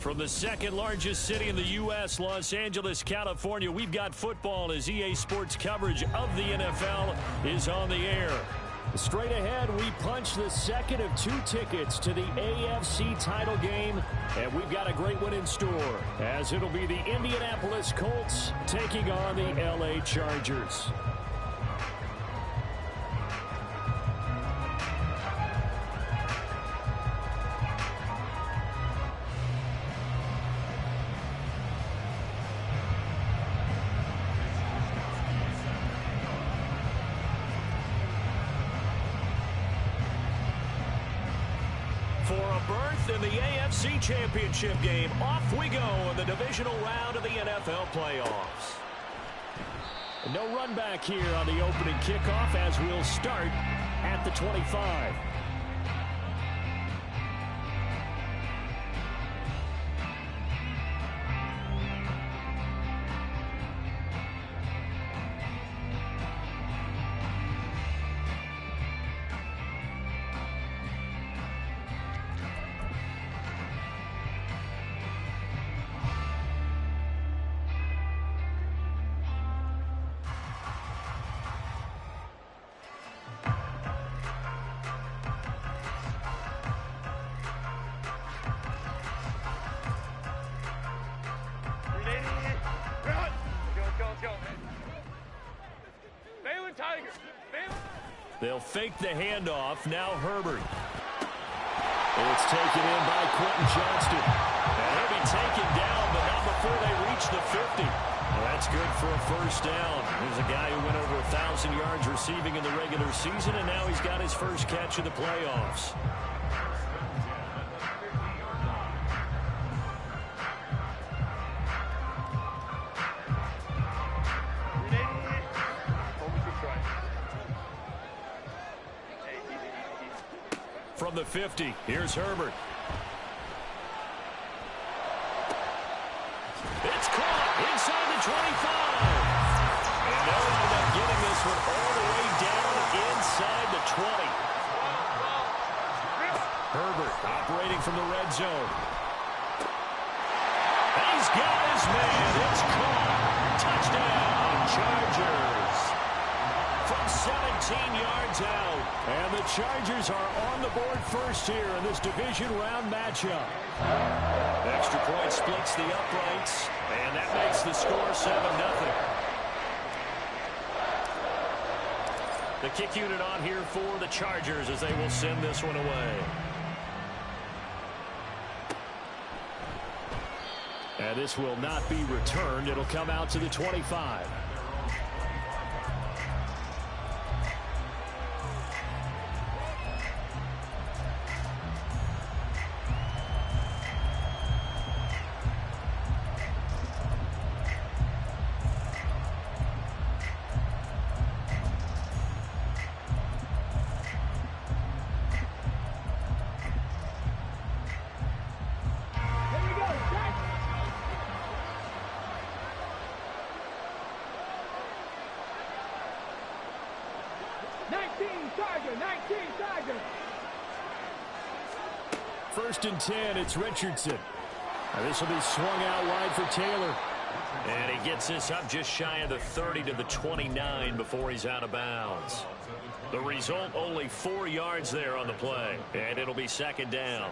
From the second largest city in the U.S., Los Angeles, California, we've got football as EA Sports coverage of the NFL is on the air. Straight ahead, we punch the second of 2 tickets to the AFC title game, and we've got a great one in store, as it'll be the Indianapolis Colts taking on the LA Chargers. For a berth in the AFC Championship game, off we go in the divisional round of the NFL playoffs. No run back here on the opening kickoff as we'll start at the 25. They'll fake the handoff. Now Herbert. It's taken in by Quentin Johnston. And he'll be taken down, but not before they reach the 50. Well, that's good for a first down. He's a guy who went over 1,000 yards receiving in the regular season, and now he's got his first catch of the playoffs. From the 50, here's Herbert. It's caught inside the 25. And they'll end up getting this one all the way down inside the 20. Herbert operating from the red zone. And he's got his man. It's caught. Touchdown, Chargers. From 17 yards out. And the Chargers are on the board first here in this division round matchup. Extra point splits the uprights, and that makes the score 7-0. The kick unit on here for the Chargers as they will send this one away. And this will not be returned. It'll come out to the 25. First and 10, it's Richardson. Now this will be swung out wide for Taylor. And he gets this up just shy of the 30 to the 29 before he's out of bounds. The result, only 4 yards there on the play. And it'll be second down.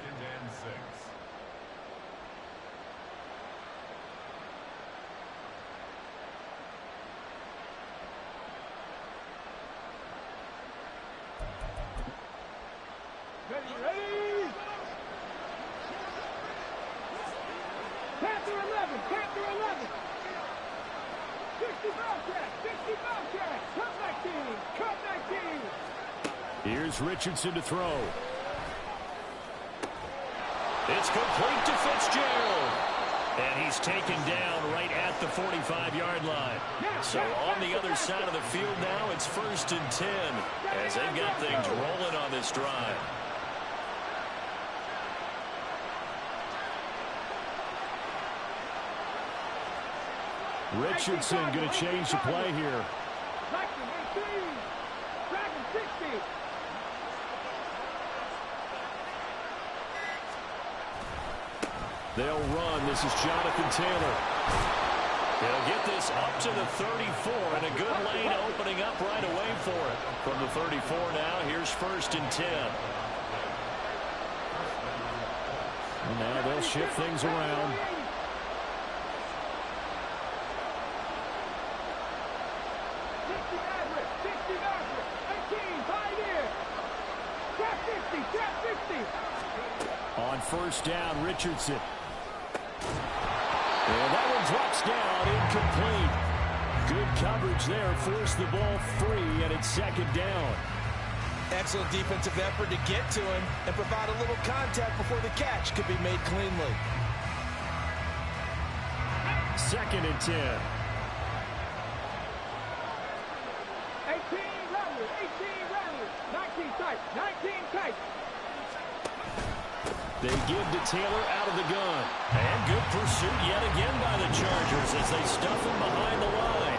Here's Richardson to throw. It's complete to Fitzgerald. And he's taken down right at the 45-yard line. So on the other side of the field now, it's first and 10 as they've got things rolling on this drive. Richardson going to change the play here. They'll run. This is Jonathan Taylor. They'll get this up to the 34, and a good lane opening up right away for it. From the 34 now, here's 1st and 10. And now they'll shift things around. On 1st down, Richardson. And that one drops down, incomplete. Good coverage there, forced the ball free, and it's 2nd down. Excellent defensive effort to get to him and provide a little contact before the catch could be made cleanly. 2nd and 10. 18 runners, 19 tight, 19 tight. They give to Taylor out of the gun. And good pursuit yet again by the Chargers as they stuff him behind the line.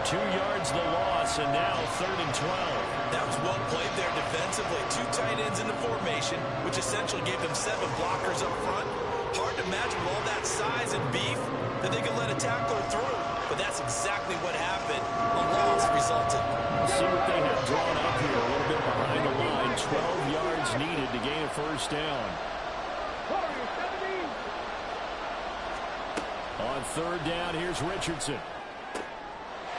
2 yards the loss, and now 3rd and 12. That was well played there defensively. 2 tight ends in the formation, which essentially gave them 7 blockers up front. Hard to imagine with all that size and beef that they could let a tackler through. But that's exactly what happened. A loss resulted. We'll see what they have drawn up here a little bit behind the line. 12 yards needed to gain a 1st down. On 3rd down, here's Richardson.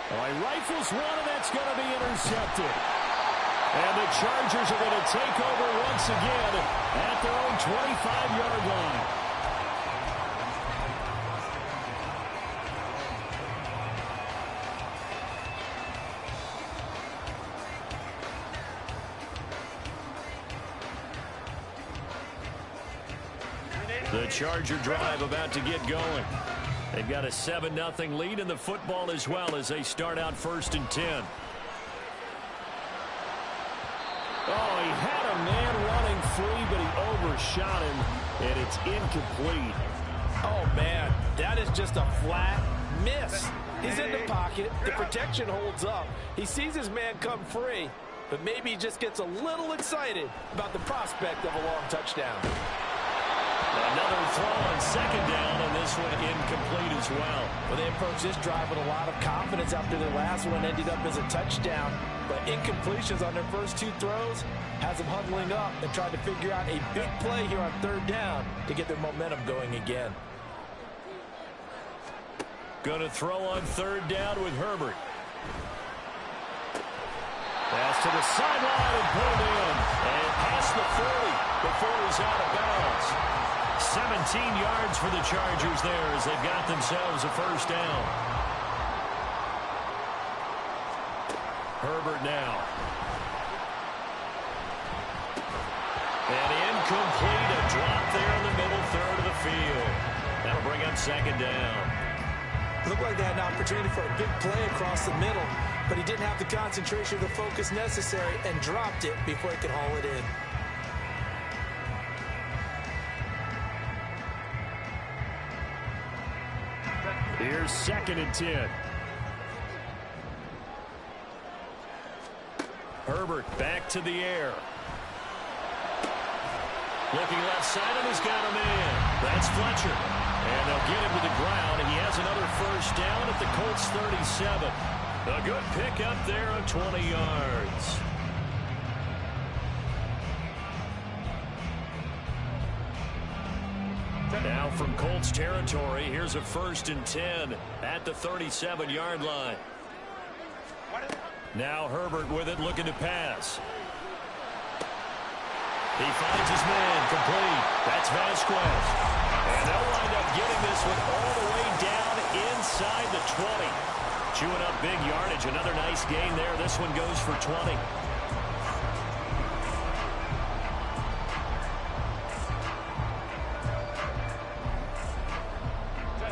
Oh, he rifles one, and that's going to be intercepted. And the Chargers are going to take over once again at their own 25-yard line. The Charger drive about to get going. They've got a 7-0 lead in the football as well as they start out 1st and 10. Oh, he had a man running free, but he overshot him, and it's incomplete. Oh, man, that is just a flat miss. He's in the pocket. The protection holds up. He sees his man come free, but maybe he just gets a little excited about the prospect of a long touchdown. Another throw on 2nd down, and this one incomplete as well. Well, they approached this drive with a lot of confidence after their last one ended up as a touchdown. But incompletions on their first 2 throws has them huddling up and trying to figure out a big play here on 3rd down to get their momentum going again. Going to throw on 3rd down with Herbert. Pass to the sideline and pulled in. And past the 40 before he's out of bounds. 17 yards for the Chargers there as they've got themselves a 1st down. Herbert now. And incomplete. A drop there in the middle 3rd of the field. That'll bring up 2nd down. Looked like they had an opportunity for a big play across the middle, but he didn't have the concentration or the focus necessary and dropped it before he could haul it in. Here's 2nd and 10. Herbert back to the air. Looking left side, and he's got a man. That's Fletcher. And they'll get him to the ground. He has another 1st down at the Colts 37. A good pickup there of 20 yards. Now from Colts territory, here's a 1st and 10 at the 37-yard line. Now Herbert with it, looking to pass. He finds his man, complete. That's Vasquez. And they'll wind up getting this one all the way down inside the 20. Chewing up big yardage. Another nice gain there. This one goes for 20.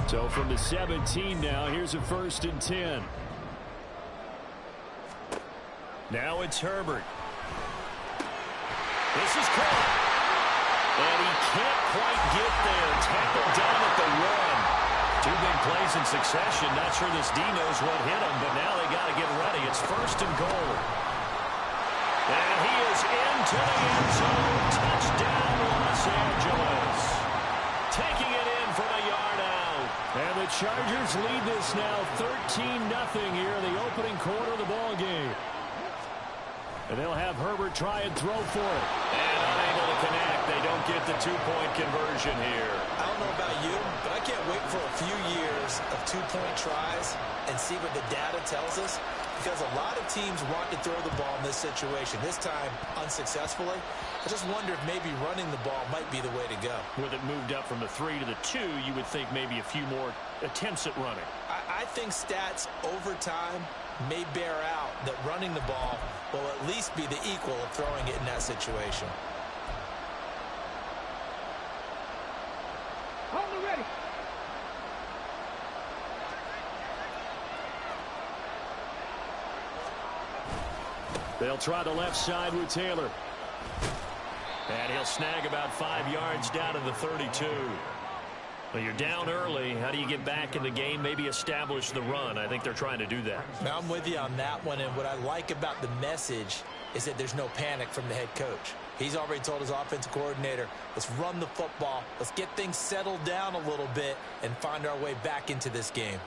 So from the 17 now, here's a 1st and 10. Now it's Herbert. This is caught. And he can't quite get there. Tackled down at the 1. 2 big plays in succession. Not sure this D knows what hit him, but now they got to get ready. It's 1st and goal. And he is into the end zone. Touchdown, Los Angeles. Taking it the Chargers lead this now 13-0 here in the opening quarter of the ball game. And they'll have Herbert try and throw for it. And unable to connect. They don't get the two-point conversion here. I don't know about you, but I can't wait for a few years of two-point tries and see what the data tells us. Because a lot of teams want to throw the ball in this situation. This time, unsuccessfully. I just wonder if maybe running the ball might be the way to go. With it moved up from the 3 to the 2, you would think maybe a few more attempts at running. I think stats over time may bear out that running the ball will at least be the equal of throwing it in that situation. Hold it ready. They'll try the left side with Taylor. And he'll snag about 5 yards down to the 32. Well, you're down early. How do you get back in the game? Maybe establish the run. I think they're trying to do that. Now, I'm with you on that one, and what I like about the message is that there's no panic from the head coach. He's already told his offensive coordinator, let's run the football, let's get things settled down a little bit and find our way back into this game.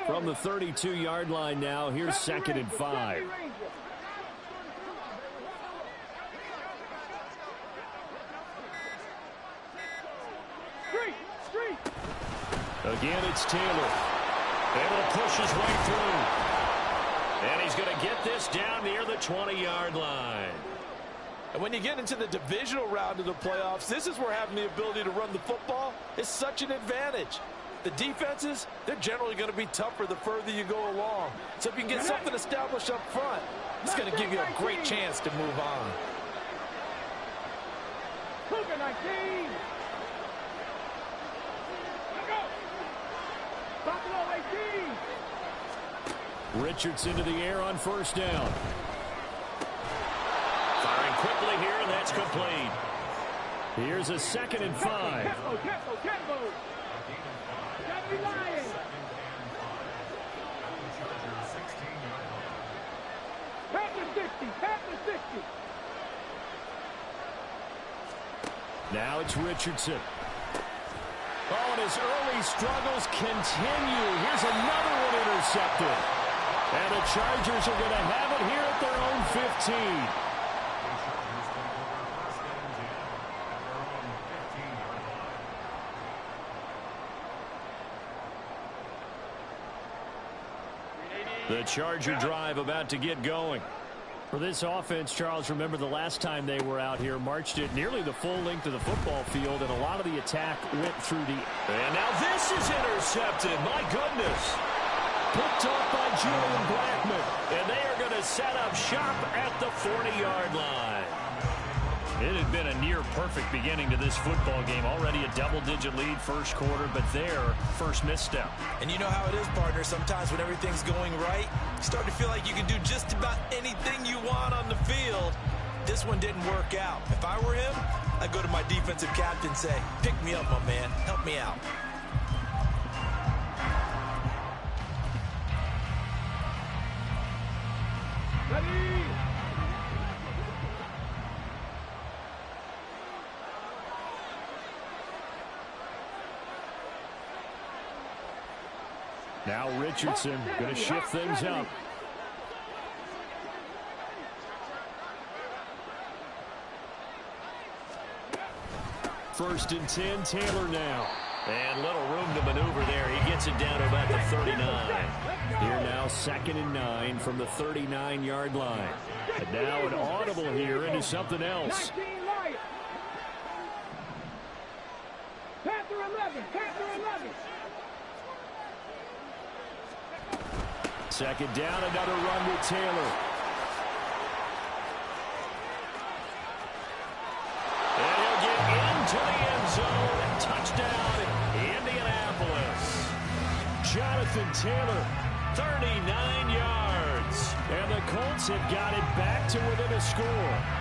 From the 32-yard line now, here's 2nd and 5. Again, it's Taylor. Able to push his way through. And he's going to get this down near the 20-yard line. And when you get into the divisional round of the playoffs, this is where having the ability to run the football is such an advantage. The defenses, they're generally going to be tougher the further you go along. So if you can get something established up front, it's going to give you a great chance to move on. Cougar 19. Buffalo 18. Richardson to the air on first down. Firing quickly here, and that's complete. Here's a 2nd and 5. Tempo. Now it's Richardson. Oh, and his early struggles continue. Here's another one intercepted. And the Chargers are going to have it here at their own 15. The Charger drive about to get going. For this offense, Charles, remember the last time they were out here, marched it nearly the full length of the football field, and a lot of the attack went through the... And now this is intercepted. My goodness. Picked off by Julian Blackman. And they are going to set up shop at the 40-yard line. It had been a near-perfect beginning to this football game. Already a double-digit lead first quarter, but their first misstep. And you know how it is, partner. Sometimes when everything's going right, you start to feel like you can do just about anything you want on the field. This one didn't work out. If I were him, I'd go to my defensive captain and say, pick me up, my man. Help me out. Ready. Now Richardson going to shift things up. First and 10, Taylor now. And little room to maneuver there. He gets it down to about the 39. Here now 2nd and 9 from the 39-yard line. And now an audible here into something else. Panther 11. 2nd down, another run with Taylor. And he'll get into the end zone. Touchdown, Indianapolis. Jonathan Taylor, 39 yards. And the Colts have got it back to within a score.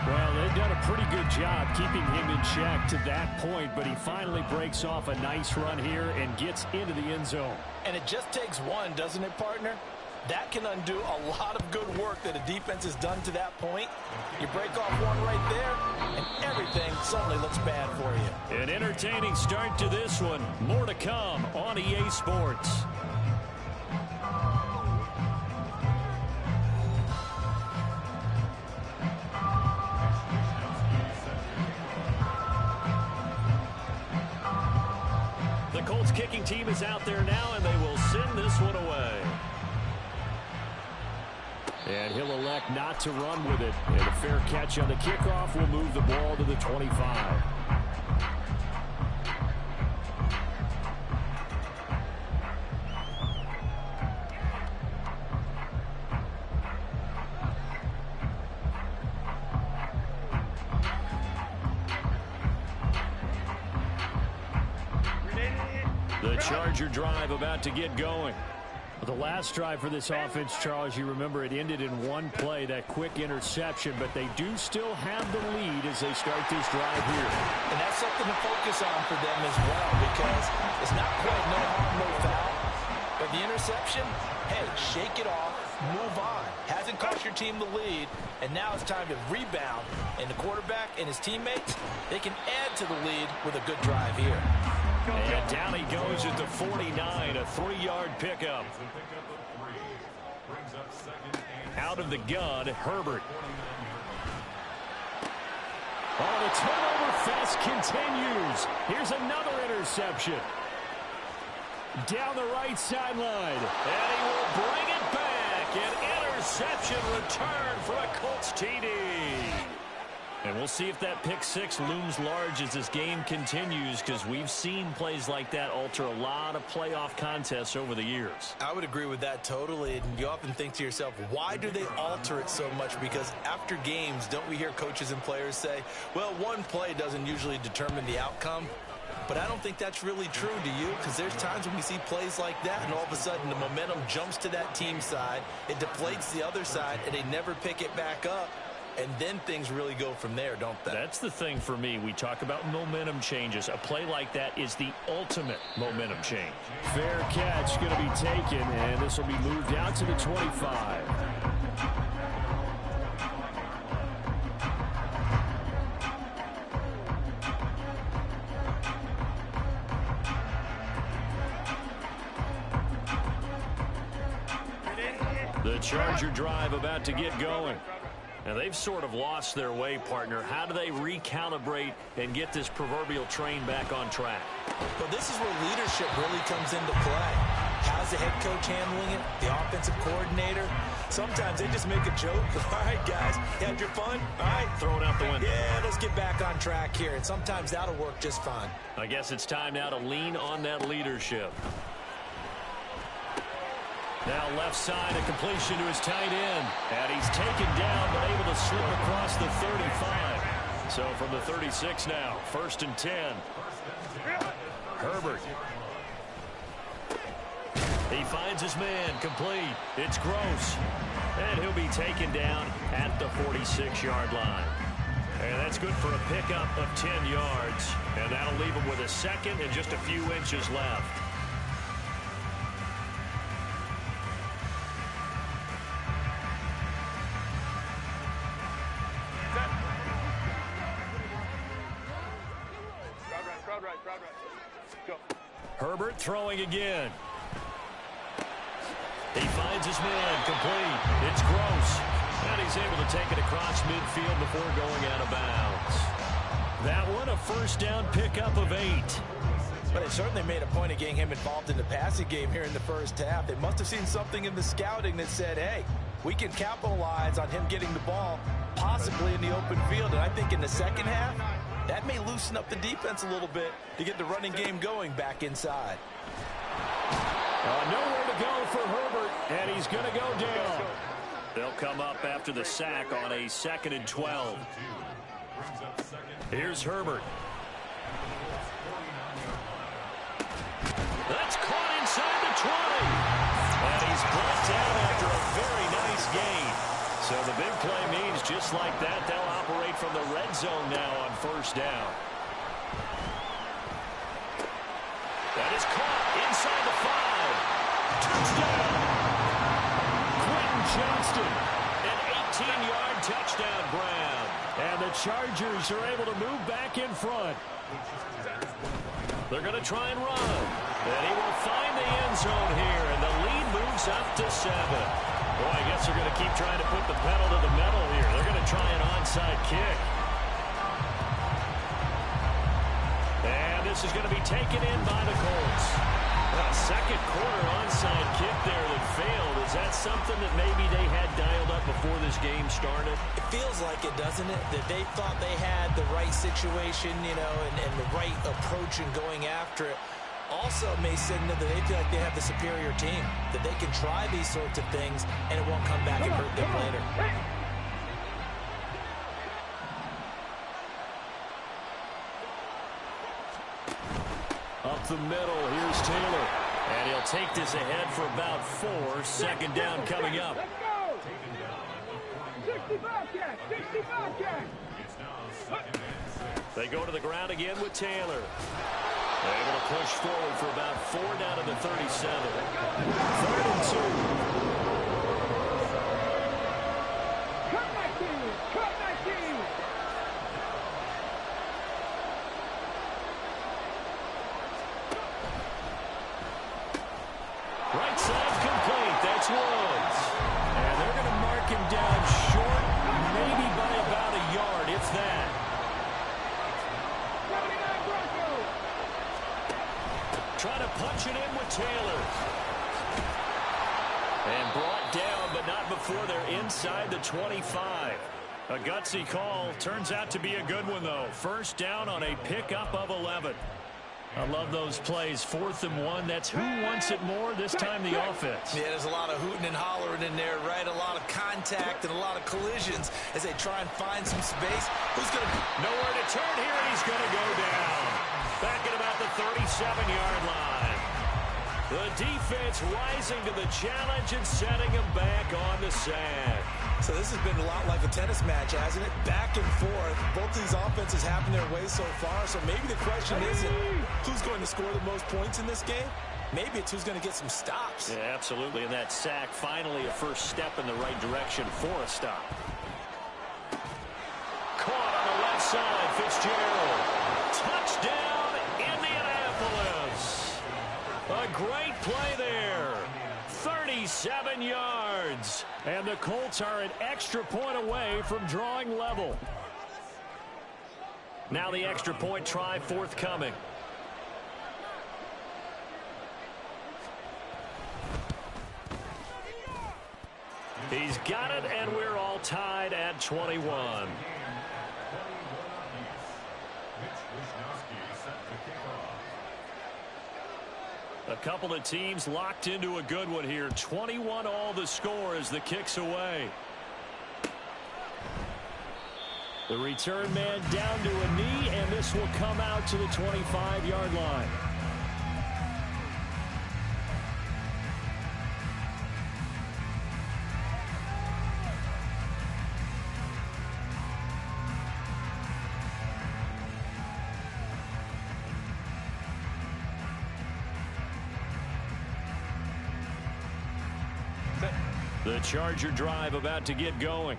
Well, they've done a pretty good job keeping him in check to that point, but he finally breaks off a nice run here and gets into the end zone. And it just takes one, doesn't it, partner? That can undo a lot of good work that a defense has done to that point. You break off one right there, and everything suddenly looks bad for you. An entertaining start to this one. More to come on EA Sports. The Colts kicking team is out there now, and they will send this one away. And he'll elect not to run with it. And a fair catch on the kickoff will move the ball to the 25. The Charger drive about to get going. The last drive for this offense, Charles, you remember it ended in one play, that quick interception, but they do still have the lead as they start this drive here. And that's something to focus on for them as well, because it's not quite no harm, no foul. But the interception, hey, shake it off, move on. Hasn't cost your team the lead, and now it's time to rebound. And the quarterback and his teammates, they can add to the lead with a good drive here. And down he goes at the 49, a 3-yard pickup. Out of the gun, Herbert. Oh, the turnover fest continues. Here's another interception. Down the right sideline. And he will bring it back. An interception return for a Colts TD. And we'll see if that pick six looms large as this game continues, because we've seen plays like that alter a lot of playoff contests over the years. I would agree with that totally. And you often think to yourself, why do they alter it so much? Because after games, don't we hear coaches and players say, well, one play doesn't usually determine the outcome? But I don't think that's really true, do you? Because there's times when we see plays like that, and all of a sudden the momentum jumps to that team side, it deflates the other side, and they never pick it back up. And then things really go from there, don't they? That's the thing for me. We talk about momentum changes. A play like that is the ultimate momentum change. Fair catch going to be taken, and this will be moved out to the 25. The Charger drive about to get going. Now, they've sort of lost their way, partner. How do they recalibrate and get this proverbial train back on track? Well, this is where leadership really comes into play. How's the head coach handling it? The offensive coordinator? Sometimes they just make a joke. All right, guys, you had your fun? All right. Throw it out the window. Yeah, let's get back on track here. And sometimes that'll work just fine. I guess it's time now to lean on that leadership. Now left side, a completion to his tight end. And he's taken down, but able to slip across the 35. So from the 36 now, 1st and 10. Herbert. He finds his man, complete. It's Gross. And he'll be taken down at the 46-yard line. And that's good for a pickup of 10 yards. And that'll leave him with a second and just a few inches left. Herbert throwing again. He finds his man, complete. It's Gross. And he's able to take it across midfield before going out of bounds. That one, a first down pickup of 8. But they certainly made a point of getting him involved in the passing game here in the first half. They must have seen something in the scouting that said, hey, we can capitalize on him getting the ball, possibly in the open field. And I think in the second half, that may loosen up the defense a little bit to get the running game going back inside. Nowhere to go for Herbert, and he's going to go down. They'll come up after the sack on a 2nd and 12. Here's Herbert. That's caught inside the 20. And he's brought down after a very nice gain. So the big play means just like that, they'll operate from the red zone now on 1st down. That is caught inside the 5. Touchdown. Johnston. An 18-yard touchdown grab. And the Chargers are able to move back in front. They're going to try and run. And he will find the end zone here. And the lead moves up to 7. Boy, I guess they're going to keep trying to put the pedal to the metal here. They're going to try an onside kick. And this is going to be taken in by the Colts. A second quarter onside kick there that failed. Is that something that maybe they had dialed up before this game started? It feels like it, doesn't it? That they thought they had the right situation, you know, and the right approach in going after it. Also may signal that they feel like they have the superior team, that they can try these sorts of things and it won't come back and hurt them later. Up the middle, here's Taylor. And he'll take this ahead for about 4. Second down coming up. Let's go. 65 catch, 65 catch. They go to the ground again with Taylor. They're able to push forward for about 4 down to the 37. 3rd and 2. Cut 19, cut 19. Right side complete. That's Woods. And they're going to mark him down short, maybe by about a yard, if that. 79 Broncos. Trying to punch it in with Taylor. And brought down, but not before they're inside the 25. A gutsy call. Turns out to be a good one, though. First down on a pickup of 11. I love those plays. 4th and 1. That's who wants it more, this time the offense. Yeah, there's a lot of hooting and hollering in there, right? A lot of contact and a lot of collisions as they try and find some space. Who's going to... Nowhere to turn here, and he's going to go down. Back at about the 37-yard line. The defense rising to the challenge and setting him back on the sack. So this has been a lot like a tennis match, hasn't it? Back and forth. Both these offenses having their way so far. So maybe the question isn't who's going to score the most points in this game. Maybe it's who's going to get some stops. Yeah, absolutely. And that sack, finally a first step in the right direction for a stop. Caught on the left side, Fitzgerald. Touchdown, Indianapolis. A great play there. 37 yards. And the Colts are an extra point away from drawing level. Now the extra point try forthcoming. He's got it, and we're all tied at 21. A couple of teams locked into a good one here. 21 all the score as the kick's away. The return man down to a knee, and this will come out to the 25-yard line. The Charger drive about to get going.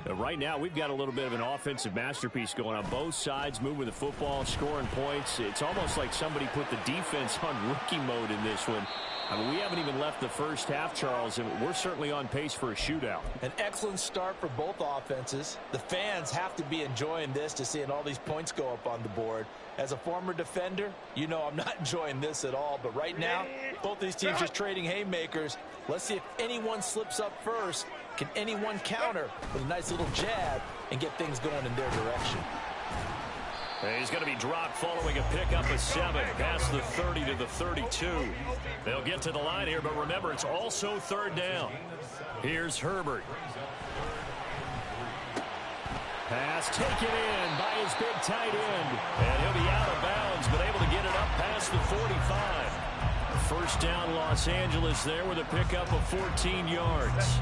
Right now, we've got a little bit of an offensive masterpiece going on both sides, moving the football, scoring points. It's almost like somebody put the defense on rookie mode in this one. I mean, we haven't even left the first half, Charles, and we're certainly on pace for a shootout. An excellent start for both offenses. The fans have to be enjoying this to seeing all these points go up on the board. As a former defender, you know I'm not enjoying this at all. But right now, both these teams just trading haymakers. Let's see if anyone slips up first. Can anyone counter with a nice little jab and get things going in their direction? And he's going to be dropped following a pickup of 7 past the 30 to the 32. They'll get to the line here, but remember, it's also 3rd down. Here's Herbert. Pass taken in by his big tight end. And he'll be out of bounds, but able to get it up past the 45. First down, Los Angeles there with a pickup of 14 yards.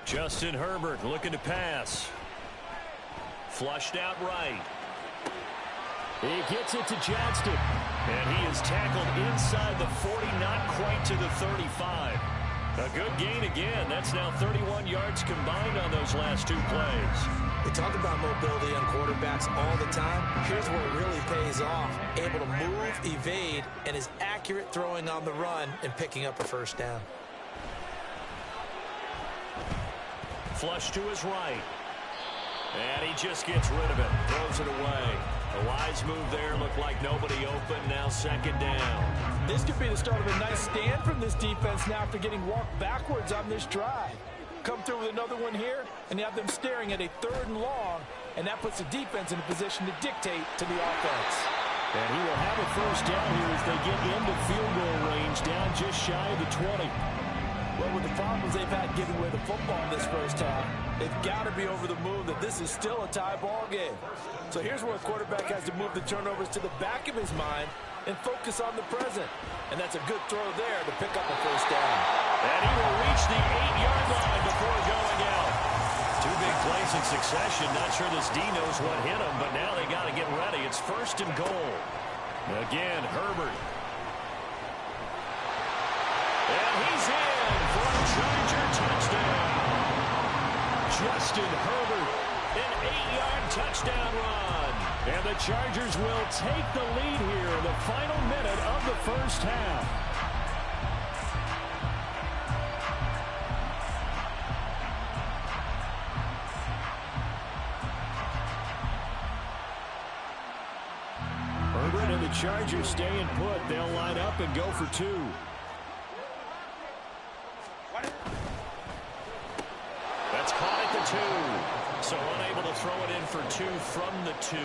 Justin Herbert looking to pass. Flushed out right. He gets it to Johnston. And he is tackled inside the 40, not quite to the 35. A good gain again. That's now 31 yards combined on those last two plays. We talk about mobility on quarterbacks all the time. Here's where it really pays off. Able to move, evade, and is accurate throwing on the run and picking up a first down. Flush to his right. And he just gets rid of it. Throws it away. A wise move there. Looked like nobody open. Now second down. This could be the start of a nice stand from this defense now after getting walked backwards on this drive. Come through with another one here, and you have them staring at a 3rd and long, and that puts the defense in a position to dictate to the offense. And he will have a first down here as they get into field goal range, down just shy of the 20. Well, with the problems they've had giving away the football in this first half, they've got to be over the moon that this is still a tie ball game. So here's where a quarterback has to move the turnovers to the back of his mind and focus on the present. And that's a good throw there to pick up a first down. And he will reach the 8-yard line before going out. Two big plays in succession. Not sure this D knows what hit him, but now they got to get ready. It's 1st and goal. Again, Herbert. And he's in for a Charger touchdown. Justin Herbert, an 8-yard touchdown run. And the Chargers will take the lead here in the final minute of the first half. Herbert and the Chargers staying put. They'll line up and go for 2. That's caught at the 2. So unable to throw it in for 2 from the 2.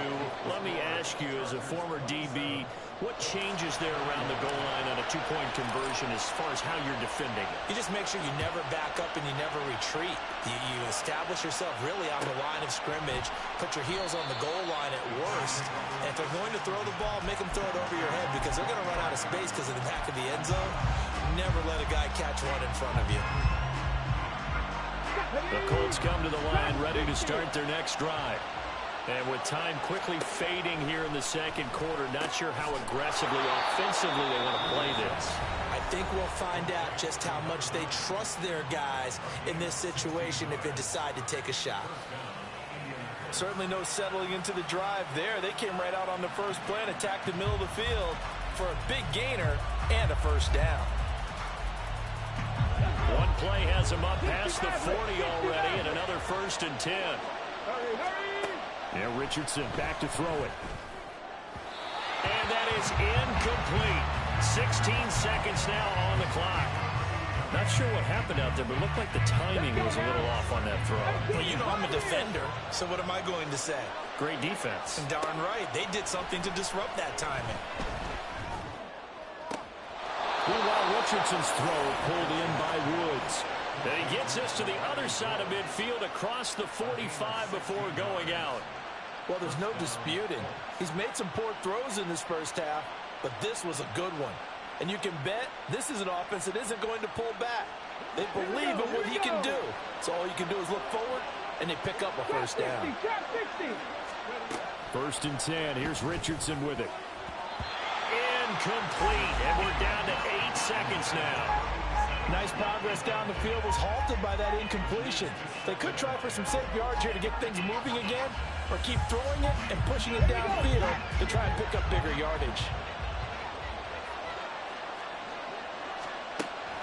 Let me ask you, as a former DB, what changes there around the goal line on a 2-point conversion as far as how you're defending it? You just make sure you never back up and you never retreat. You establish yourself really on the line of scrimmage, put your heels on the goal line at worst, and if they're going to throw the ball, make them throw it over your head because they're going to run out of space because of the back of the end zone. Never let a guy catch one in front of you. The Colts come to the line ready to start their next drive. And with time quickly fading here in the second quarter, not sure how aggressively, offensively they want to play this. I think we'll find out just how much they trust their guys in this situation if they decide to take a shot. Certainly no settling into the drive there. They came right out on the first play and attacked the middle of the field for a big gainer and a first down. One play has him up past the 40 already, and another 1st and 10. Yeah, Richardson back to throw it. And that is incomplete. 16 seconds now on the clock. Not sure what happened out there, but it looked like the timing was a little off on that throw. Well, you know I'm a defender, so what am I going to say? Great defense. And darn right, they did something to disrupt that timing. Meanwhile, Richardson's throw pulled in by Woods. And he gets us to the other side of midfield across the 45 before going out. Well, there's no disputing. He's made some poor throws in this first half, but this was a good one. And you can bet this is an offense that isn't going to pull back. They believe in what he can do. So all you can do is look forward, and they pick up a first down. 1st and 10. Here's Richardson with it. Incomplete, and we're down to 8 seconds now. Nice progress down the field was halted by that incompletion. They could try for some safe yards here to get things moving again, or keep throwing it and pushing it downfield to try and pick up bigger yardage.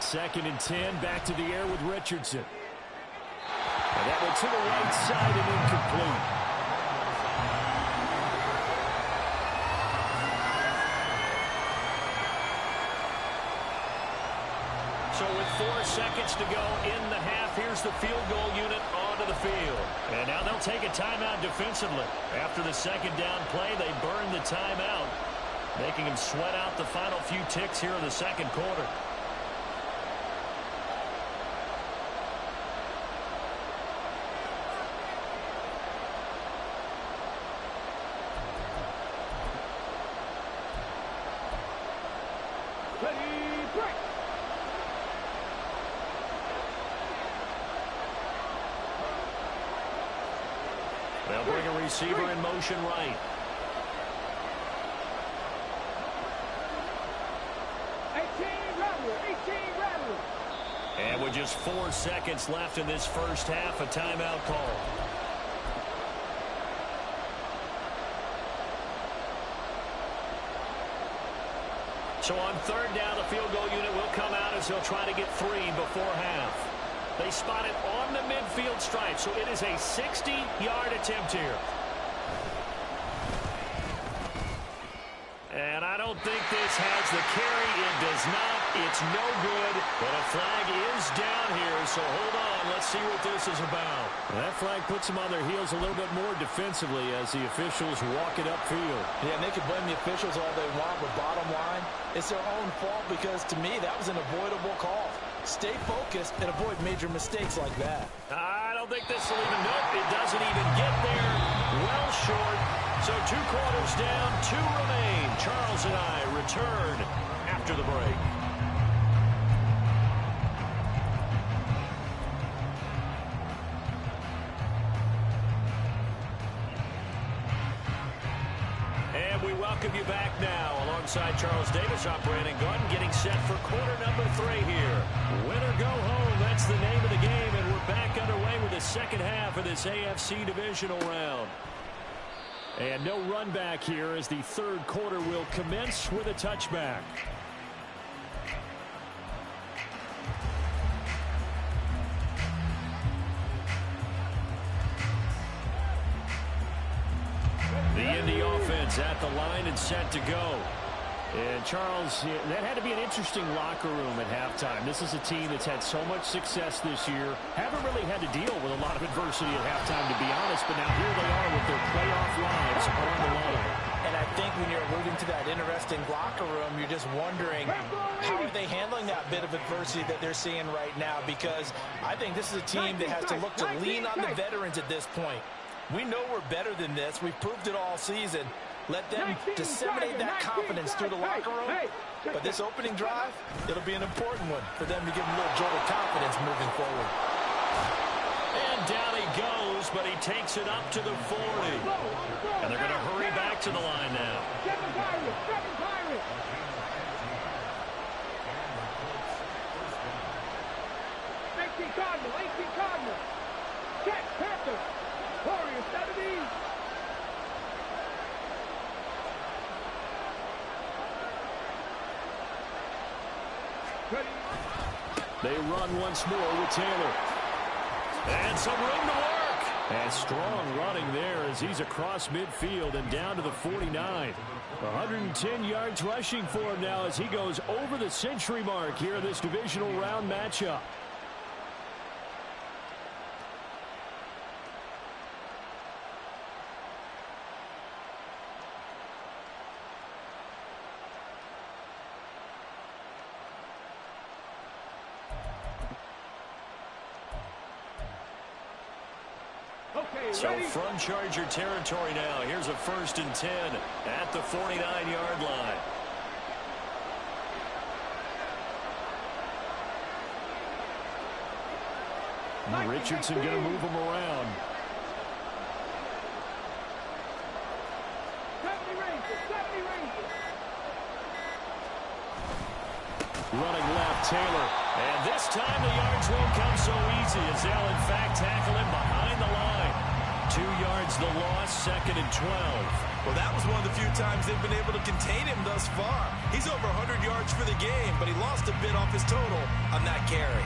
2nd and 10, back to the air with Richardson. And that one to the right side and incomplete. So with 4 seconds to go in the half, here's the field goal unit onto the field. And now they'll take a timeout defensively. After the second down play, they burn the timeout, making them sweat out the final few ticks here in the second quarter. They'll bring a receiver in motion right. And with just 4 seconds left in this first half, a timeout call. So on third down, the field goal unit will come out as they'll try to get 3 before half. They spot it on the midfield stripe, so it is a 60-yard attempt here. And I don't think this has the carry. It does not. It's no good. But a flag is down here, so hold on. Let's see what this is about. And that flag puts them on their heels a little bit more defensively as the officials walk it upfield. Yeah, and they can blame the officials all they want, but bottom line, it's their own fault because, to me, that was an avoidable call. Stay focused and avoid major mistakes like that. I don't think this will even, nope, it doesn't even get there. Well short. So 2 quarters down, 2 remain. Charles and I return after the break. And we welcome you back now alongside Charles Davis, I'm Brandon Gordon, getting set for quarter number 3 here. Win or go home, that's the name of the game, and we're back underway with the second half of this AFC Divisional round. And no run back here as the third quarter will commence with a touchback. The Indy offense at the line and set to go. And Charles, that had to be an interesting locker room at halftime. This is a team that's had so much success this year. Haven't really had to deal with a lot of adversity at halftime, to be honest. But now here they are with their playoff lives on the line. And I think when you're alluding to that interesting locker room, you're just wondering how are they handling that bit of adversity that they're seeing right now? Because I think this is a team that has to look to lean on the veterans at this point. We know we're better than this. We've proved it all season. Let them disseminate that confidence through the locker room. But this opening drive, it'll be an important one for them to give them a little jolt of confidence moving forward. And down he goes, but he takes it up to the 40. And they're going to hurry back to the line now. 7 Pirates. 18 Cardinals. Check, Panther. Warriors, 70. They run once more with Taylor. And some room to work. And strong running there as he's across midfield and down to the 49. 110 yards rushing for him now as he goes over the century mark here in this divisional round matchup. So from Charger territory now, here's a 1st and 10 at the 49-yard line. Richardson going to move him around. 70 Rangers. Running left, Taylor. And this time the yards won't come so easy as they'll in fact tackle him behind the line. 2 yards the loss, 2nd and 12. Well, that was one of the few times they've been able to contain him thus far. He's over 100 yards for the game, but he lost a bit off his total on that carry.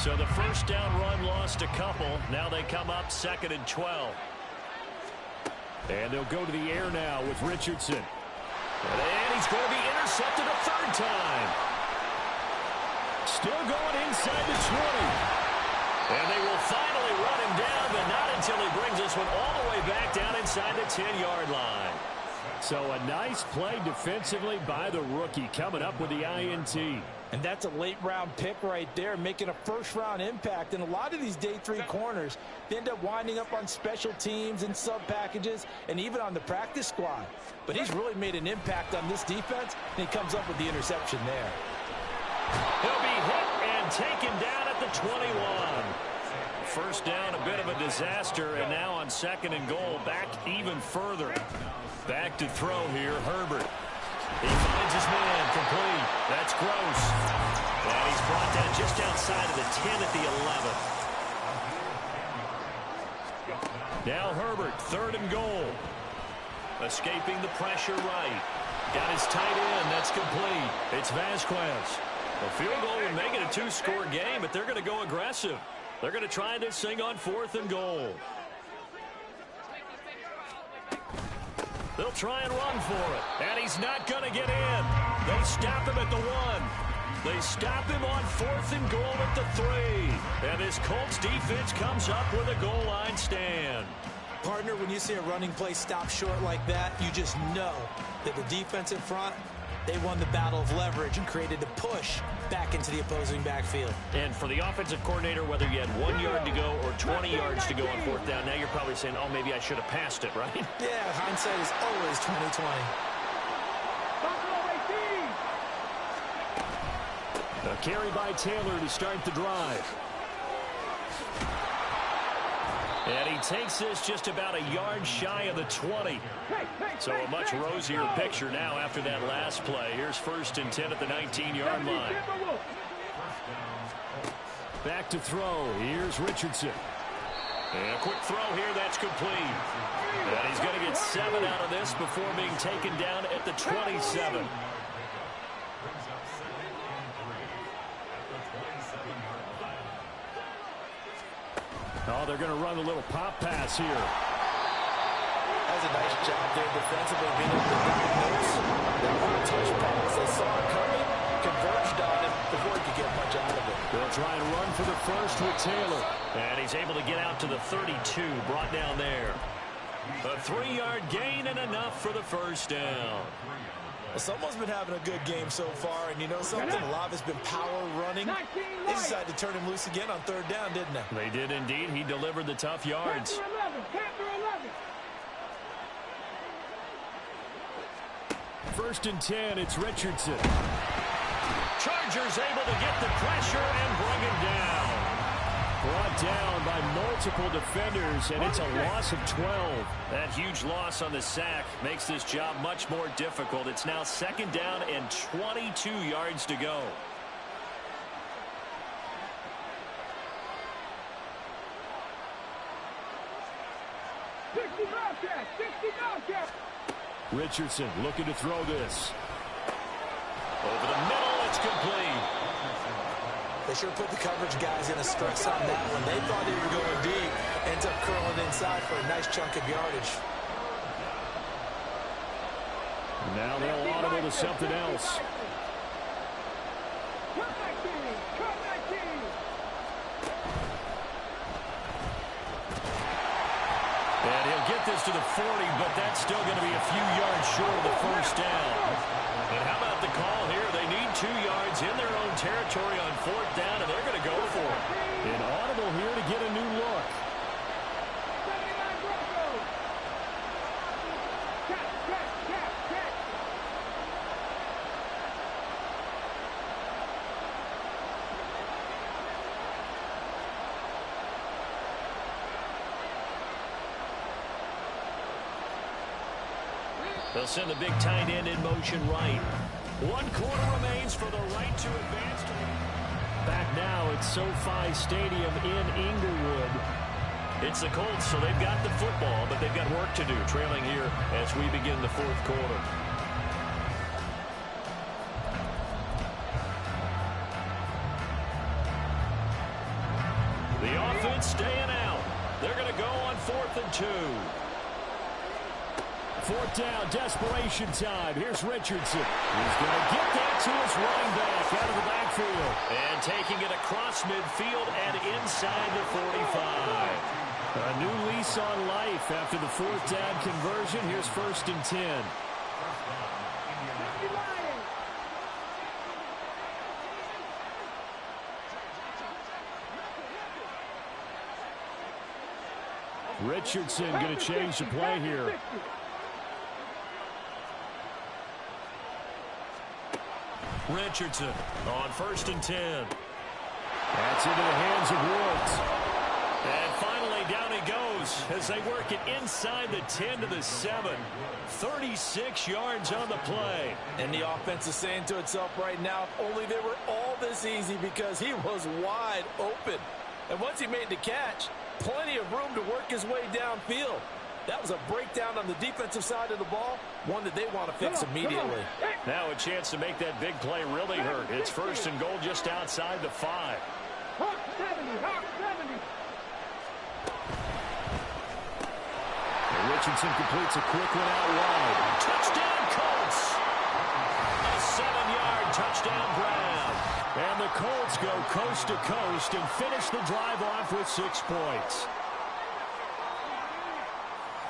So the first down run lost a couple. Now they come up 2nd and 12. And they'll go to the air now with Richardson. And he's going to be intercepted a 3rd time. Still going inside the 20. And they will finally run him down, but not until he brings this one all the way back down inside the 10-yard line. So a nice play defensively by the rookie coming up with the INT. And that's a late-round pick right there, making a first-round impact. And a lot of these day 3 corners, they end up winding up on special teams and sub-packages and even on the practice squad. But he's really made an impact on this defense, and he comes up with the interception there. He'll be hit and taken down at the 21. first down, a bit of a disaster, and now on 2nd and goal, back even further. Back to throw here, Herbert. He finds his man, complete. That's Gross. And he's brought down just outside of the 10 at the 11. Now Herbert, 3rd and goal. Escaping the pressure right. Got his tight end, that's complete. It's Vasquez. A field goal would make it a 2-score game, but they're going to go aggressive. They're going to try this thing on 4th and goal. They'll try and run for it. And he's not going to get in. They stop him at the 1. They stop him on 4th and goal at the 3. And this Colts defense comes up with a goal line stand. Partner, when you see a running play stop short like that, you just know that the defensive front, they won the battle of leverage and created the push back into the opposing backfield. And for the offensive coordinator, whether you had 1 yard to go or 20 yards to go on 4th down, now you're probably saying, oh, maybe I should have passed it, right? Yeah, hindsight is always 20/20. A carry by Taylor to start the drive. And he takes this just about a yard shy of the 20. So a much rosier picture now after that last play. Here's 1st and 10 at the 19-yard line. Back to throw. Here's Richardson. And a quick throw here. That's complete. And he's going to get 7 out of this before being taken down at the 27. Oh, they're going to run a little pop pass here. That was a nice job there defensively, being able to diagnose that one-touch pass. They saw it coming, converged on him before he could get much out of it. They'll try and run for the first with Taylor. And he's able to get out to the 32, brought down there. A 3-yard gain and enough for the first down. Someone's been having a good game so far, and you know something? A lot of it's been power running. They decided to turn him loose again on 3rd down, didn't they? They did indeed. He delivered the tough yards. First and 10, it's Richardson. Chargers able to get the pressure and bring him down. Brought down by multiple defenders, and it's a loss of 12. That huge loss on the sack makes this job much more difficult. It's now 2nd down and 22 yards to go. Richardson looking to throw this. Over the middle, it's complete. They sure put the coverage guys in a stress on that one. They thought they were going deep. Ends up curling inside for a nice chunk of yardage. Now they'll audible to something else. And he'll get this to the 40, but that's still going to be a few yards short of the first down. And how about the call here? They need 2 yards in their own territory on 4th down, and they're going to go for it. An audible here to get a new look. They'll send the big tight end in motion right. 1 quarter remains for the right to advance. Back now at SoFi Stadium in Inglewood. It's the Colts, so they've got the football, but they've got work to do, trailing here as we begin the 4th quarter. The offense staying out. They're going to go on 4th and 2. 4th down, desperation time. Here's Richardson. He's going to get that to his running back out of the backfield. And taking it across midfield and inside the 45. A new lease on life after the 4th down conversion. Here's 1st and 10. Richardson going to change the play here. Richardson on 1st and 10. That's into the hands of Woods. And finally, down he goes as they work it inside the 10 to the 7. 36 yards on the play. And the offense is saying to itself right now, if only they were all this easy, because he was wide open. And once he made the catch, plenty of room to work his way downfield. That was a breakdown on the defensive side of the ball, one that they want to fix immediately. Now a chance to make that big play really hurt. It's 1st and goal just outside the 5. Hawk 70, Hawk 70. And Richardson completes a quick one out wide. Touchdown, Colts! A 7-yard touchdown grab. And the Colts go coast to coast and finish the drive off with 6 points.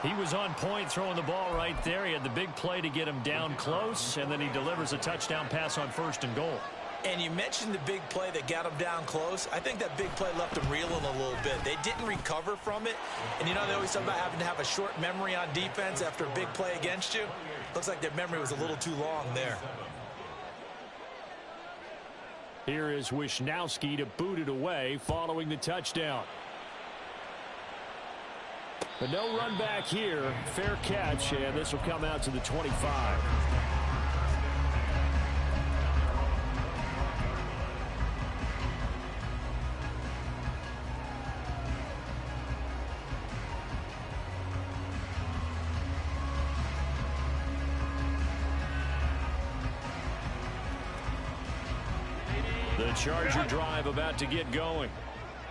He was on point throwing the ball right there. He had the big play to get him down close, and then he delivers a touchdown pass on 1st and goal. And you mentioned the big play that got him down close. I think that big play left him reeling a little bit. They didn't recover from it. And you know, they always talk about having to have a short memory on defense after a big play against you. Looks like their memory was a little too long there. Here is Wisnowski to boot it away following the touchdown. But no run back here. Fair catch, and this will come out to the 25. The Charger drive about to get going.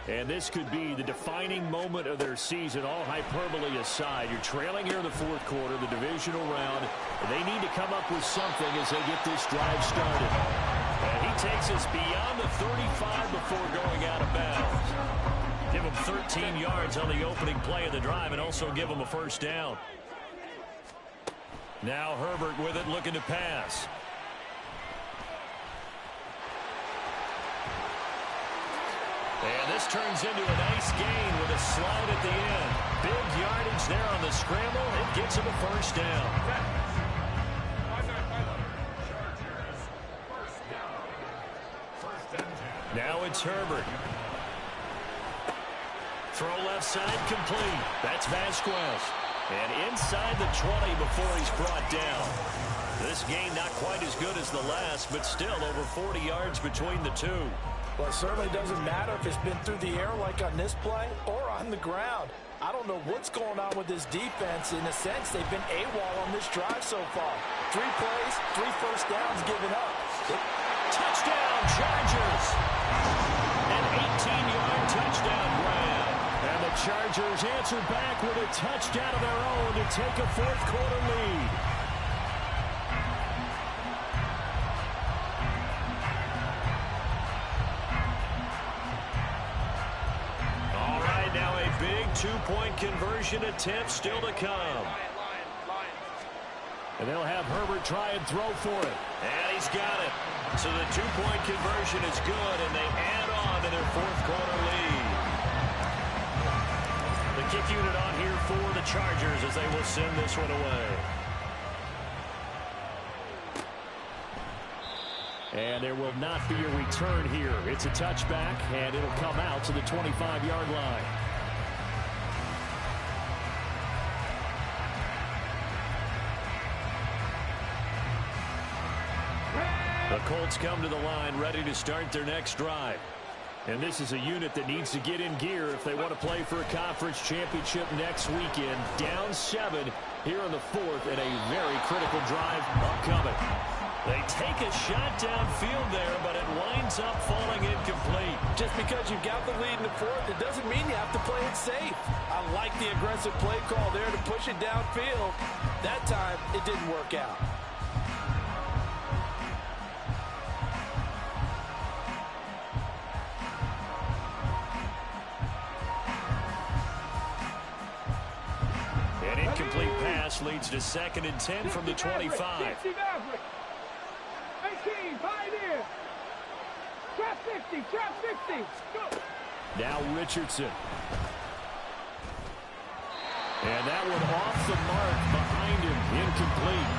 And this could be the defining moment of their season, all hyperbole aside. You're trailing here in the 4th quarter, the divisional round, and they need to come up with something as they get this drive started. And he takes us beyond the 35 before going out of bounds. Give him 13 yards on the opening play of the drive and also give him a 1st down. Now Herbert with it, looking to pass. And this turns into a nice gain with a slide at the end. Big yardage there on the scramble. It gets him a 1st down. Now it's Herbert. Throw left side complete. That's Vasquez. And inside the 20 before he's brought down. This game not quite as good as the last, but still over 40 yards between the two. Well, it certainly doesn't matter if it's been through the air like on this play or on the ground. I don't know what's going on with this defense. In a sense, they've been AWOL on this drive so far. 3 plays, 3 1st downs given up. Touchdown, Chargers! An 18-yard touchdown grab. And the Chargers answer back with a touchdown of their own to take a 4th quarter lead. Now a big 2-point conversion attempt still to come. And they'll have Herbert try and throw for it. And he's got it. So the 2-point conversion is good, and they add on to their 4th quarter lead. The kick unit on here for the Chargers as they will send this one away. And there will not be a return here. It's a touchback, and it'll come out to the 25-yard line. The Colts come to the line ready to start their next drive. And this is a unit that needs to get in gear if they want to play for a conference championship next weekend. Down 7 here in the 4th, and a very critical drive upcoming. They take a shot downfield there, but it winds up falling incomplete. Just because you've got the lead in the 4th, it doesn't mean you have to play it safe. I like the aggressive play call there to push it downfield. That time, it didn't work out. An incomplete pass leads to 2nd and 10 from the 25. 18, 5 in. Trap 50, trap 50. Go. Now Richardson. And that one off the mark behind him, incomplete.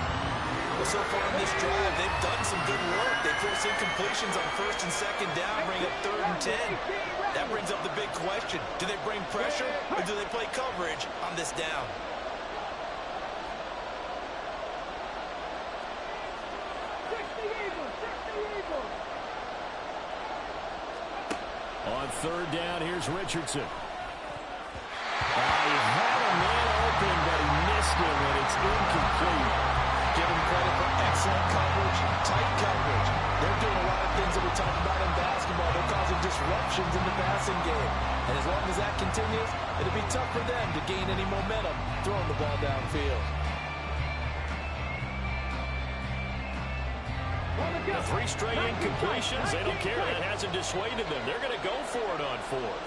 Well, so far in this drive, they've done some good work. They force incompletions on 1st and 2nd down, bring up 3rd and 10. That brings up the big question. Do they bring pressure or do they play coverage on this down? On third down, here's Richardson. He had a man open, but he missed him, and it's incomplete. Give him credit for excellent coverage, tight coverage. They're doing a lot of things that we talked about in basketball. They're causing disruptions in the passing game. And as long as that continues, it'll be tough for them to gain any momentum throwing the ball downfield. The 3 straight incompletions, they don't care. That hasn't dissuaded them. They're going to go for it on 4th.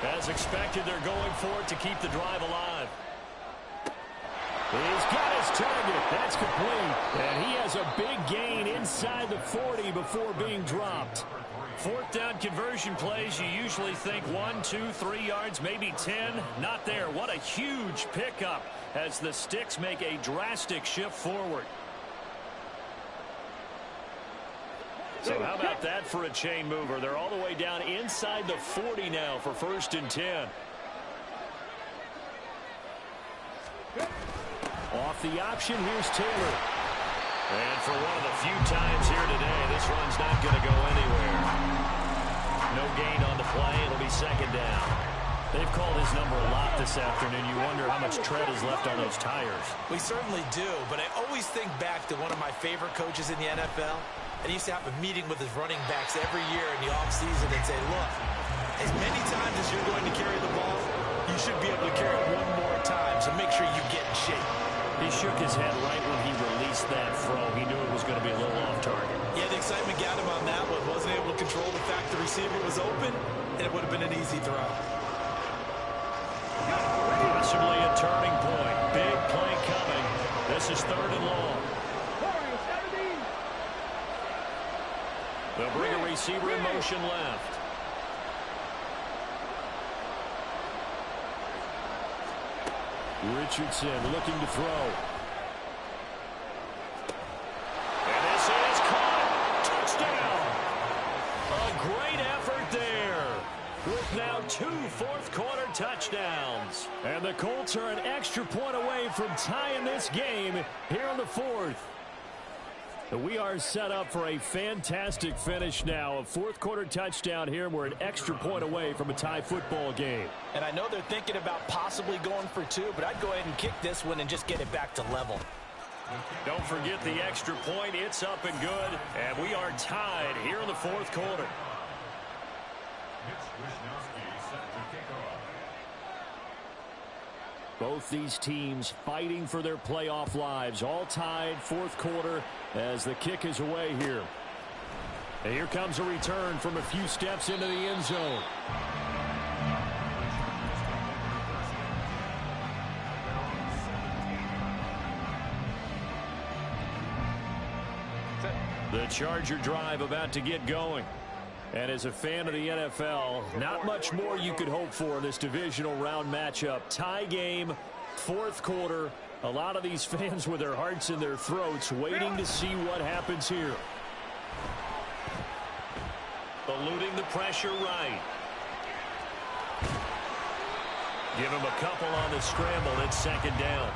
As expected, they're going for it to keep the drive alive. He's got his target. That's complete. And he has a big gain inside the 40 before being dropped. 4th down conversion plays, you usually think 1, 2, 3 yards, maybe 10. Not there. What a huge pickup as the sticks make a drastic shift forward. So how about that for a chain mover? They're all the way down inside the 40 now for 1st and 10. Off the option, here's Taylor. And for one of the few times here today, this run's not going to go anywhere. No gain on the play. It'll be 2nd down. They've called his number a lot this afternoon. You wonder how much tread is left on those tires. We certainly do, but I always think back to one of my favorite coaches in the NFL. And he used to have a meeting with his running backs every year in the offseason and say, look, as many times as you're going to carry the ball, you should be able to carry it one more time, so make sure you get in shape. He shook his head right when he released that throw. He knew it was going to be a little off target. Yeah, the excitement got him on that one. Wasn't able to control the fact the receiver was open, and it would have been an easy throw. Possibly a turning point. Big play coming. This is 3rd and long. They'll bring a receiver in motion left. Richardson looking to throw. And this is caught. Touchdown. A great effort there. With now 2 fourth-quarter touchdowns. And the Colts are an extra point away from tying this game here in the 4th. We are set up for a fantastic finish now. A 4th-quarter touchdown here, and we're an extra point away from a tie football game. And I know they're thinking about possibly going for 2, but I'd go ahead and kick this one and just get it back to level. Don't forget the extra point. It's up and good, and we are tied here in the 4th quarter. Both these teams fighting for their playoff lives, all tied 4th quarter as the kick is away here. And here comes a return from a few steps into the end zone. The Charger drive about to get going. And as a fan of the NFL, not much more you could hope for in this divisional round matchup. Tie game, 4th quarter. A lot of these fans with their hearts in their throats waiting to see what happens here. Eluding the pressure right. Give him a couple on the scramble. It's 2nd down.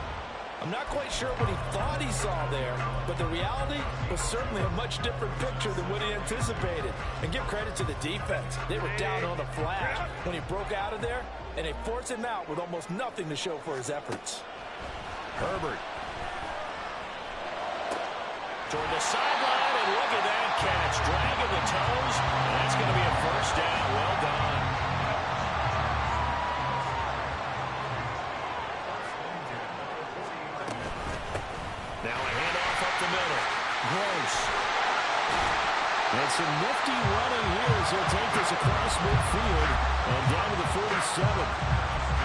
I'm not quite sure what he thought he saw there, but the reality was certainly a much different picture than what he anticipated. And give credit to the defense. They were down on the flash when he broke out of there, and they forced him out with almost nothing to show for his efforts. Herbert. Toward the sideline, and look at that catch. Dragging the toes, and that's going to be a 1st down. Well done. Now a handoff up the middle. Gross. And some nifty running here as he'll take this across midfield and down to the 47.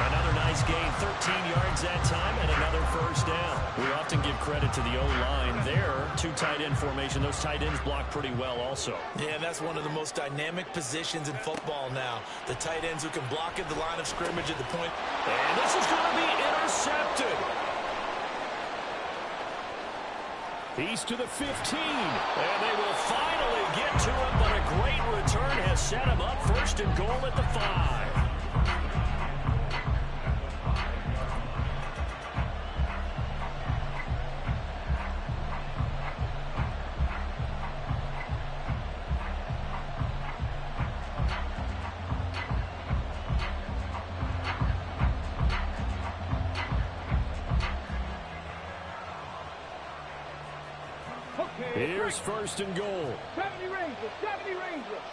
Another nice gain, 13 yards that time, and another 1st down. We often give credit to the O-line there. 2 tight end formation. Those tight ends block pretty well also. Yeah, that's one of the most dynamic positions in football now. The tight ends who can block at the line of scrimmage at the point. And this is going to be intercepted. He's to the 15. And they will finally get to him, but a great return has set him up first and goal at the 5. Here's first and goal. 70 Rangers, 70 Rangers.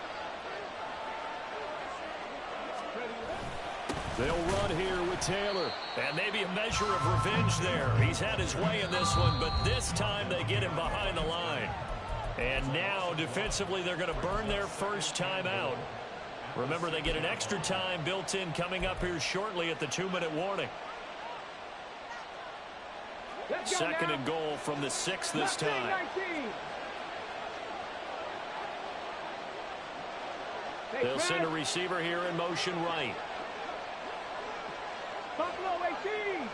They'll run here with Taylor. And maybe a measure of revenge there. He's had his way in this one, but this time they get him behind the line. And now, defensively, they're going to burn their first time out. Remember, they get an extra time built in coming up here shortly at the 2-minute warning. Second and goal from the 6 this time. 19. They'll send a receiver here in motion right. Buffalo 18.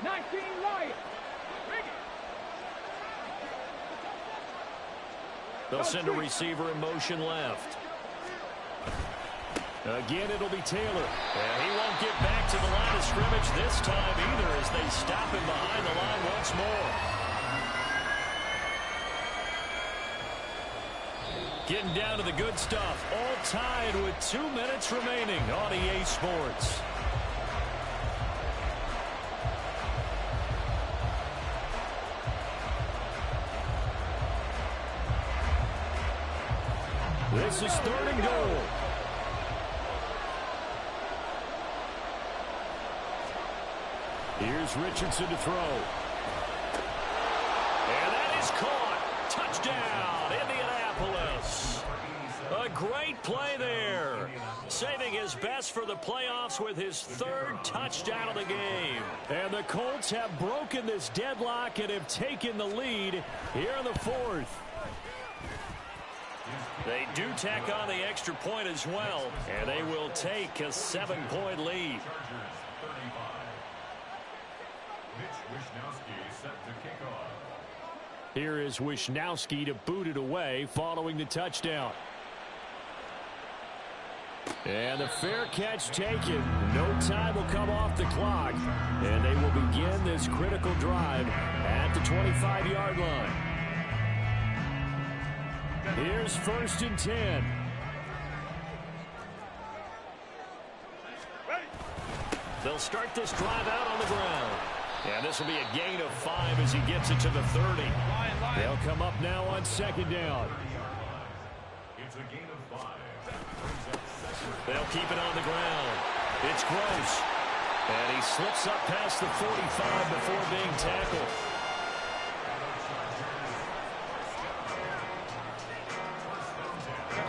19 Lions. They'll send a receiver in motion left. Again, it'll be Taylor. And he won't get back to the line of scrimmage this time either as they stop him behind the line once more. Getting down to the good stuff. All tied with 2 minutes remaining on EA Sports. This is third and goal. Here's Richardson to throw. And that is caught. Touchdown, Indianapolis. A great play there. Saving his best for the playoffs with his 3rd touchdown of the game. And the Colts have broken this deadlock and have taken the lead here in the 4th. They do tack on the extra point as well, and they will take a 7-point lead. Here is Wishnowski to boot it away following the touchdown. And the fair catch taken. No time will come off the clock. And they will begin this critical drive at the 25-yard line. Here's first and 10. They'll start this drive out on the ground. And this will be a gain of 5 as he gets it to the 30. They'll come up now on second down. It's a gain of 5. They'll keep it on the ground. It's Gross. And he slips up past the 45 before being tackled.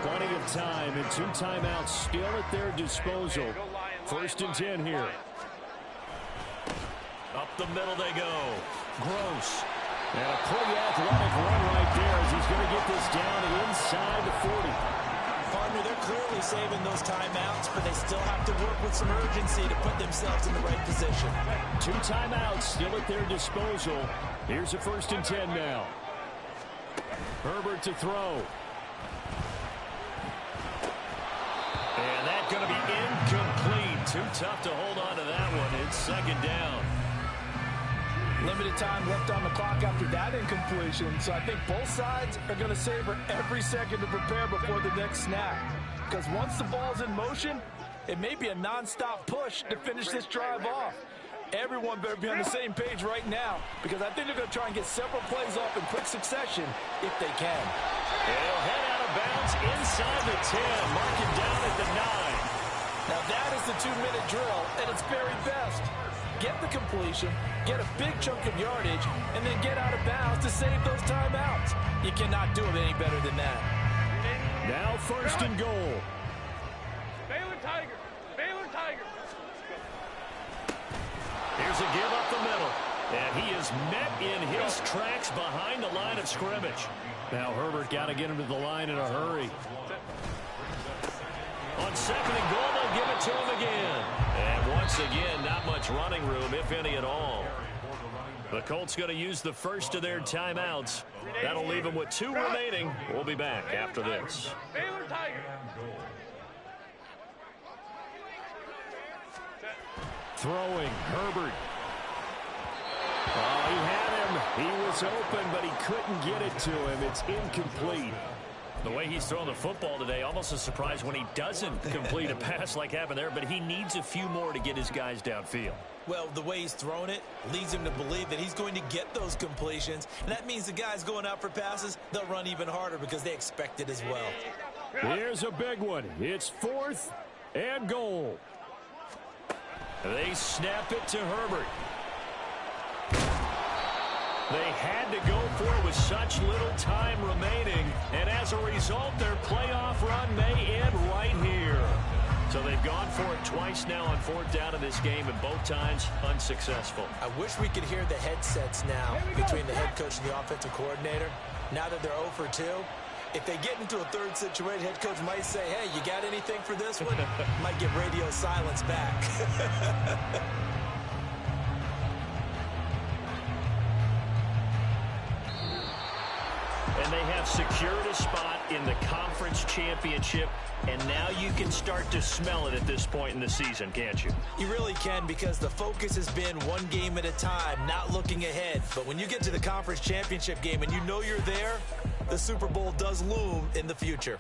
Plenty of time and 2 timeouts still at their disposal. First and 10 here. Up the middle they go. Gross. And a pretty athletic run right there as he's going to get this down inside the 40. Partner, they're clearly saving those timeouts, but they still have to work with some urgency to put themselves in the right position. 2 timeouts still at their disposal. Here's a first and 10 now. Herbert to throw. And that's going to be incomplete. Too tough to hold on to that one. It's second down. Limited time left on the clock after that incompletion, so I think both sides are going to savor every second to prepare before the next snap. Because once the ball's in motion, it may be a non-stop push to finish this drive off. Everyone better be on the same page right now, because I think they're going to try and get several plays off in quick succession if they can. And he'll head out of bounds inside the 10, mark it down at the 9. Now that is the 2-minute drill at its very best. Get the completion, get a big chunk of yardage, and then get out of bounds to save those timeouts. You cannot do it any better than that. Now first and goal. Baylor Tigers. Baylor Tigers. Here's a give up the middle. And he is met in his tracks behind the line of scrimmage. Now Herbert got to get him to the line in a hurry. On second and goal, they'll give it to him again. And once again, not much running room, if any at all. The Colts going to use the first of their timeouts. That'll leave them with 2 remaining. We'll be back after this. Throwing, Herbert. Oh, he had him. He was open, but he couldn't get it to him. It's incomplete. The way he's throwing the football today, almost a surprise when he doesn't complete a pass like happened there, but he needs a few more to get his guys downfield. Well, the way he's thrown it leads him to believe that he's going to get those completions. And that means the guys going out for passes, they'll run even harder because they expect it as well. Here's a big one. It's 4th and goal. They snap it to Herbert. They had to go for it with such little time remaining. And as a result, their playoff run may end right here. So they've gone for it twice now on 4th down in this game, and both times unsuccessful. I wish we could hear the headsets now between the head coach and the offensive coordinator. Now that they're 0 for 2, if they get into a third situation, head coach might say, hey, you got anything for this one? Might get radio silence back. And they have secured a spot in the conference championship, and now you can start to smell it at this point in the season, can't you? You really can, because the focus has been one game at a time, not looking ahead. But when you get to the conference championship game and you know you're there, the Super Bowl does loom in the future.